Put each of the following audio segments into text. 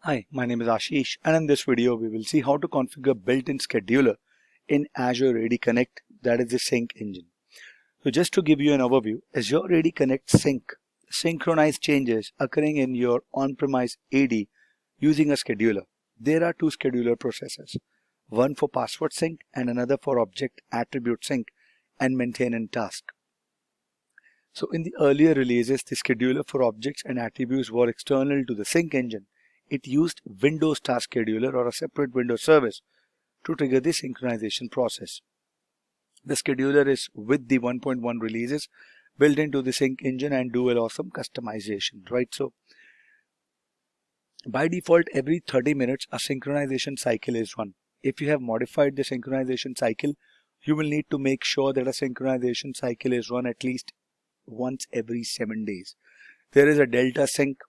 Hi, my name is Ashish, and in this video we will see how to configure built-in scheduler in Azure AD Connect, that is the sync engine. So just to give you an overview, Azure AD Connect sync synchronize changes occurring in your on-premise AD using a scheduler. There are two scheduler processes, one for password sync and another for object attribute sync and maintenance task. So in the earlier releases, the scheduler for objects and attributes were external to the sync engine. It used Windows Task Scheduler or a separate Windows service to trigger the synchronization process. The scheduler is with the 1.1 releases built into the sync engine and do an awesome customization, right? So by default, every 30 minutes a synchronization cycle is run. If you have modified the synchronization cycle, you will need to make sure that a synchronization cycle is run at least once every 7 days. There is a delta sync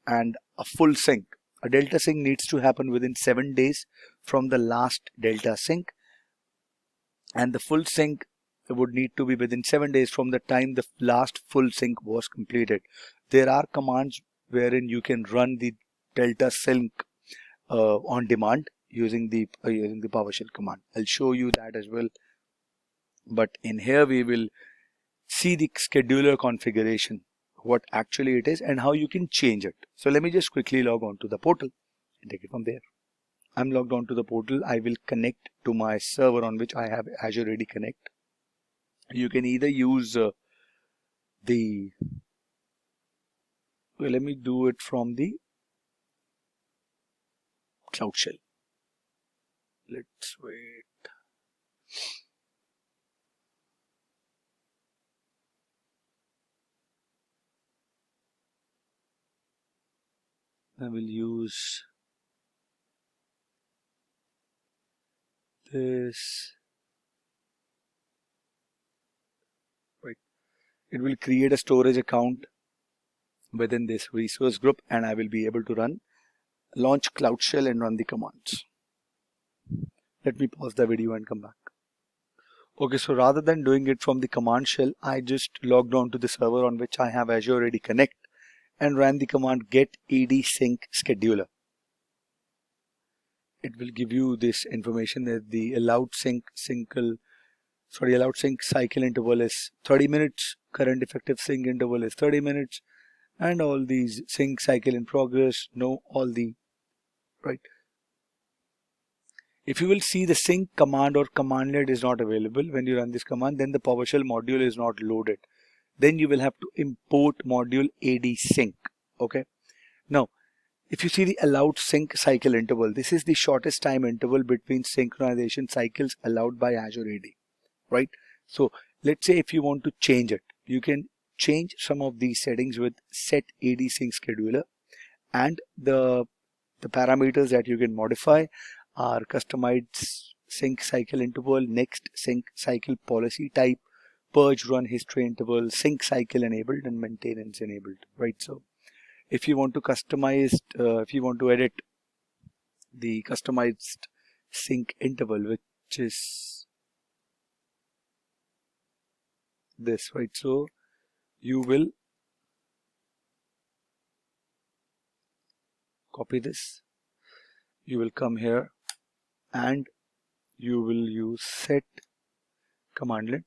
and a full sync. A delta sync needs to happen within 7 days from the last delta sync, and the full sync would need to be within 7 days from the time the last full sync was completed. There are commands wherein you can run the delta sync on demand using the PowerShell command. I'll show you that as well. But in here we will see the scheduler configuration, what actually it is and how you can change it. So let me just quickly log on to the portal and take it from there. I'm logged on to the portal. I will connect to my server on which I have Azure AD Connect. You can either use let me do it from the Cloud Shell. Let's wait. I will use this. Right. It will create a storage account within this resource group and I will be able to launch Cloud Shell and run the commands. Let me pause the video and come back. Okay, so rather than doing it from the command shell, I just logged on to the server on which I have Azure AD Connect and ran the command get AD sync scheduler. It will give you this information that the allowed sync cycle interval is 30 minutes, current effective sync interval is 30 minutes, and all these sync cycle in progress, right. If you will see the sync command or commandlet is not available when you run this command, then the PowerShell module is not loaded. Then you will have to import module AD sync. Okay. Now, if you see the allowed sync cycle interval, this is the shortest time interval between synchronization cycles allowed by Azure AD, right? So let's say if you want to change it, you can change some of these settings with set AD sync scheduler, and the parameters that you can modify are customized sync cycle interval, next sync cycle policy type, purge run history interval, sync cycle enabled, and maintenance enabled, right? So if you want to if you want to edit the customized sync interval, which is this, right? So you will copy this, you will come here and you will use set commandlet,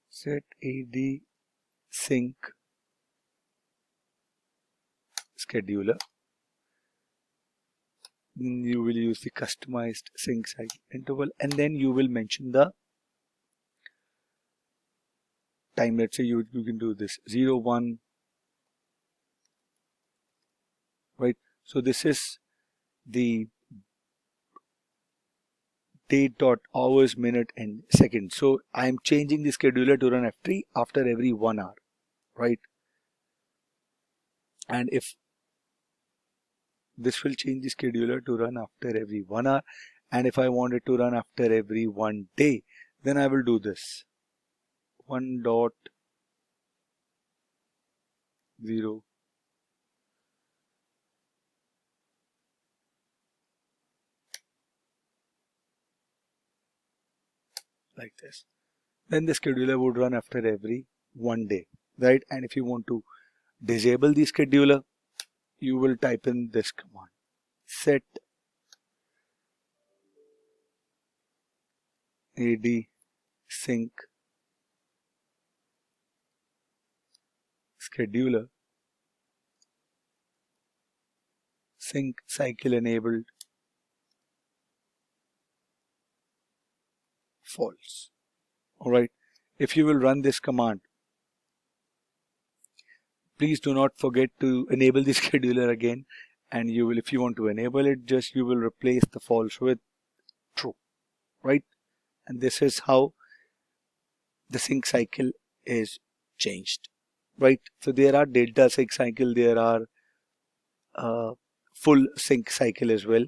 set AD sync scheduler. You will use the customized sync cycle interval and then you will mention the time. Let's say you can do this 01, right? So this is the date dot hours, minute and second. So I am changing the scheduler to run after every 1 hour, right? And if this will change the scheduler to run after every 1 hour, and if I want it to run after every 1 day, then I will do this 1.0 like this. Then the scheduler would run after every 1 day, right? And if you want to disable the scheduler, you will type in this command, set AD sync scheduler sync cycle enabled false. Alright, if you will run this command, please do not forget to enable the scheduler again, and you will, if you want to enable it, just you will replace the false with true, right? And this is how the sync cycle is changed, right? So there are delta sync cycle, there are full sync cycle as well.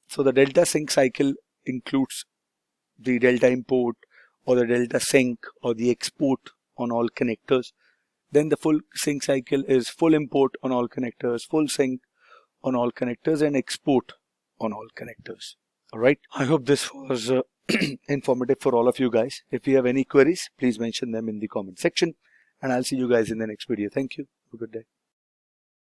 So the delta sync cycle includes the delta import or the delta sync or the export on all connectors. Then the full sync cycle is full import on all connectors, full sync on all connectors, and export on all connectors. Alright, I hope this was informative for all of you guys. If you have any queries, please mention them in the comment section, and I'll see you guys in the next video. Thank you. Have a good day.